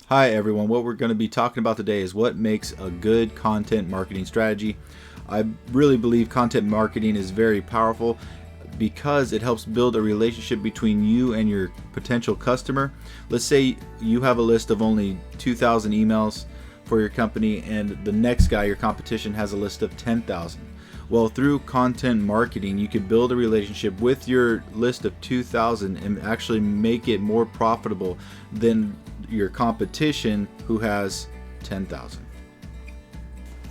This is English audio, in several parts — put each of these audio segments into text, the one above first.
Hi everyone, what we're going to be talking about today is what makes a good content marketing strategy. I really believe content marketing is very powerful because it helps build a relationship between you and your potential customer. Let's say you have a list of only 2,000 emails for your company and the next guy, your competition, has a list of 10,000. Well, through content marketing, you can build a relationship with your list of 2,000 and actually make it more profitable than your competition who has 10,000.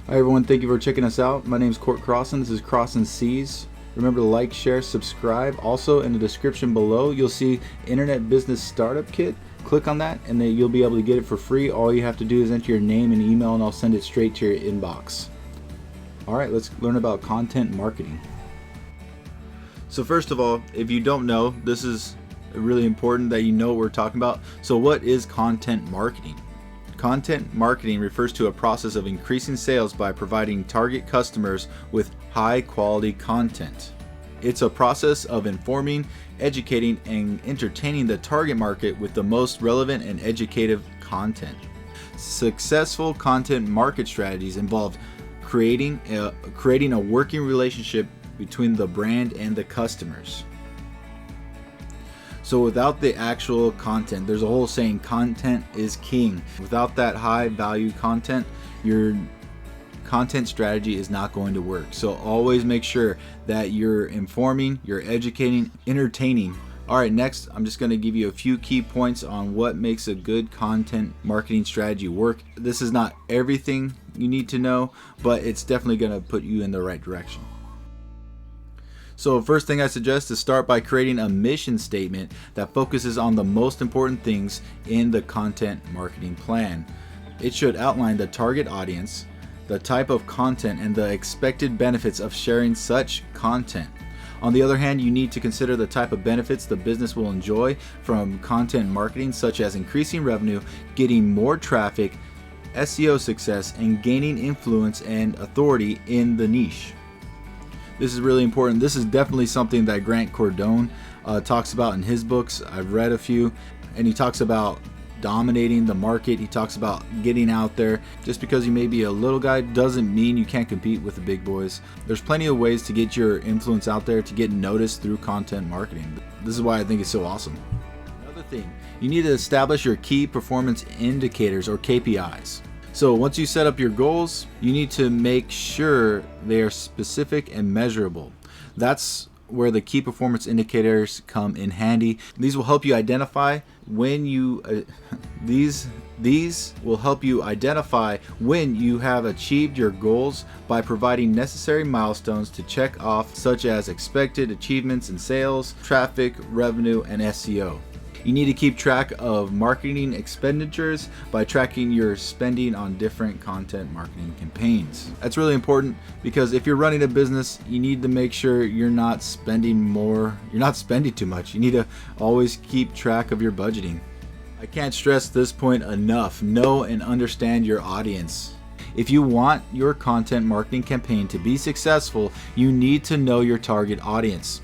Hi everyone, thank you for checking us out. My name is Court Crossan. This is Crossan Seas. Remember to like, share, subscribe. Also in the description below, you'll see Internet Business Startup Kit. Click on that and then you'll be able to get it for free. All you have to do is enter your name and email and I'll send it straight to your inbox. All right, let's learn about content marketing. So first of all, if you don't know, this is really important that you know what we're talking about. So what is content marketing? Content marketing refers to a process of increasing sales by providing target customers with high quality content. It's a process of informing, educating, and entertaining the target market with the most relevant and educative content. Successful content market strategies involve creating a working relationship between the brand and the customers. So without the actual content, there's a whole saying, content is king. Without that high value content, your content strategy is not going to work. So always make sure that you're informing, you're educating, entertaining. All right, next, I'm just going to give you a few key points on what makes a good content marketing strategy work. This is not everything you need to know, but it's definitely going to put you in the right direction. So first thing I suggest is start by creating a mission statement that focuses on the most important things in the content marketing plan. It should outline the target audience, the type of content, and the expected benefits of sharing such content. On the other hand, you need to consider the type of benefits the business will enjoy from content marketing, such as increasing revenue, getting more traffic, SEO success, and gaining influence and authority in the niche. This is really important. This is definitely something that Grant Cardone talks about in his books. I've read a few, and he talks about dominating the market. He talks about getting out there. Just because you may be a little guy doesn't mean you can't compete with the big boys. There's plenty of ways to get your influence out there, to get noticed through content marketing. This is why I think it's so awesome. Another thing, you need to establish your key performance indicators or KPIs. So once you set up your goals, you need to make sure they are specific and measurable. That's where the key performance indicators come in handy. These will help you identify when you will help you identify when you have achieved your goals by providing necessary milestones to check off, such as expected achievements in sales, traffic, revenue, and SEO. You need to keep track of marketing expenditures by tracking your spending on different content marketing campaigns. That's really important because if you're running a business, you need to make sure you're not spending too much. You need to always keep track of your budgeting. I can't stress this point enough. Know and understand your audience. If you want your content marketing campaign to be successful, you need to know your target audience.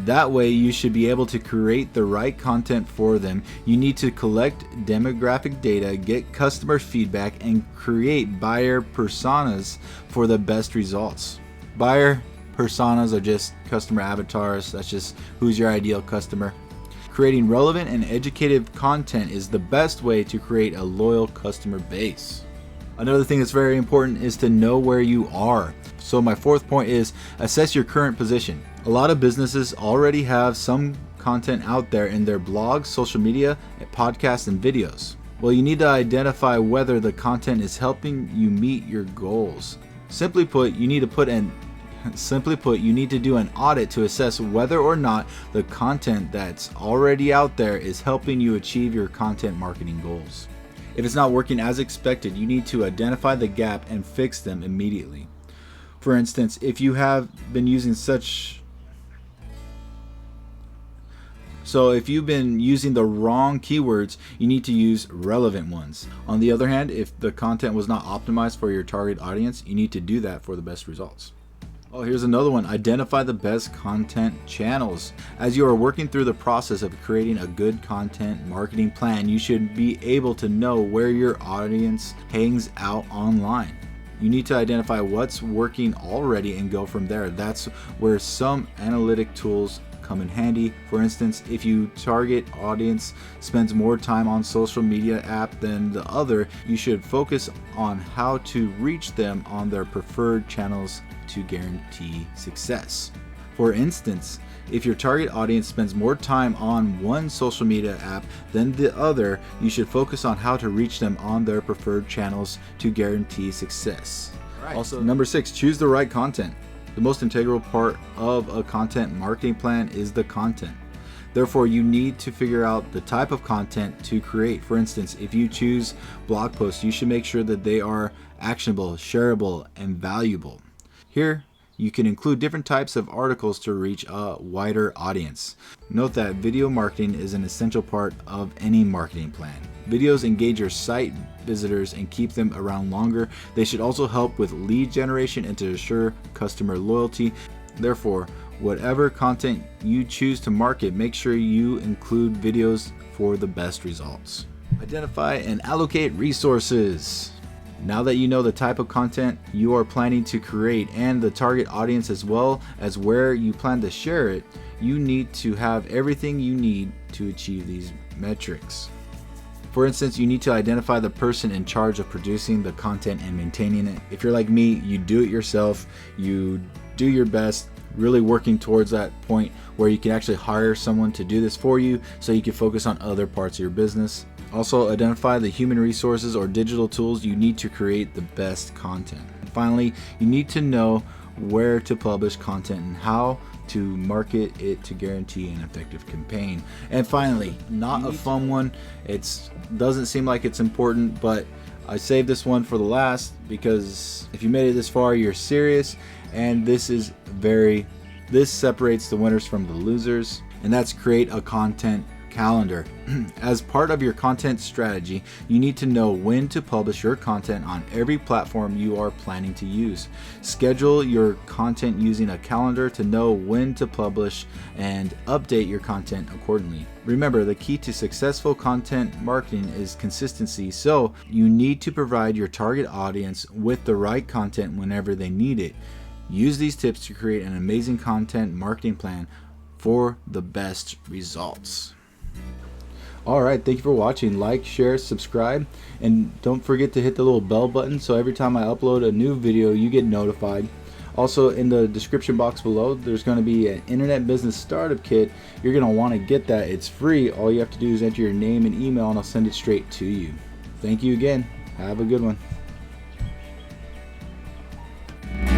That way you should be able to create the right content for them. You need to collect demographic data, get customer feedback, and create buyer personas for the best results. Buyer personas are just customer avatars. That's just who's your ideal customer. Creating relevant and educative content is the best way to create a loyal customer base. Another thing that's very important is to know where you are. So my fourth point is assess your current position. A lot of businesses already have some content out there in their blogs, social media, podcasts, and videos. Well, you need to identify whether the content is helping you meet your goals. Simply put, you need to do an audit to assess whether or not the content that's already out there is helping you achieve your content marketing goals. If it's not working as expected, you need to identify the gap and fix them immediately. For instance, if you have been using if you've been using the wrong keywords, you need to use relevant ones. On the other hand, if the content was not optimized for your target audience, you need to do that for the best results. Oh, here's another one. Identify the best content channels. As you are working through the process of creating a good content marketing plan, you should be able to know where your audience hangs out online. You need to identify what's working already and go from there. That's where some analytic tools come in handy. For instance, if your target audience spends more time on social media app than the other, you should focus on how to reach them on their preferred channels to guarantee success. For instance, if your target audience spends more time on one social media app than the other, you should focus on how to reach them on their preferred channels to guarantee success. Right. Also, number 6, choose the right content. The most integral part of a content marketing plan is the content. Therefore, you need to figure out the type of content to create. For instance, if you choose blog posts, you should make sure that they are actionable, shareable, and valuable. Here, you can include different types of articles to reach a wider audience. Note that video marketing is an essential part of any marketing plan. Videos engage your site visitors and keep them around longer. They should also help with lead generation and to assure customer loyalty. Therefore, whatever content you choose to market, make sure you include videos for the best results. Identify and allocate resources. Now that you know the type of content you are planning to create and the target audience as well as where you plan to share it, you need to have everything you need to achieve these metrics. For instance, you need to identify the person in charge of producing the content and maintaining it. If you're like me, you do it yourself, you do your best, really working towards that point where you can actually hire someone to do this for you so you can focus on other parts of your business. Also, identify the human resources or digital tools you need to create the best content. And finally, you need to know where to publish content and how to market it to guarantee an effective campaign. And finally, not a fun one. It doesn't seem like it's important, but I saved this one for the last because if you made it this far, you're serious. And this separates the winners from the losers, and that's create a content calendar. As part of your content strategy, you need to know when to publish your content on every platform you are planning to use. Schedule your content using a calendar to know when to publish and update your content accordingly. Remember, the key to successful content marketing is consistency, so you need to provide your target audience with the right content whenever they need it. Use these tips to create an amazing content marketing plan for the best results. Alright, thank you for watching. Like, share, subscribe, and don't forget to hit the little bell button so every time I upload a new video you get notified. Also, in the description box below there's going to be an internet business startup kit. You're going to want to get that. It's free. All you have to do is enter your name and email and I'll send it straight to you. Thank you again. Have a good one.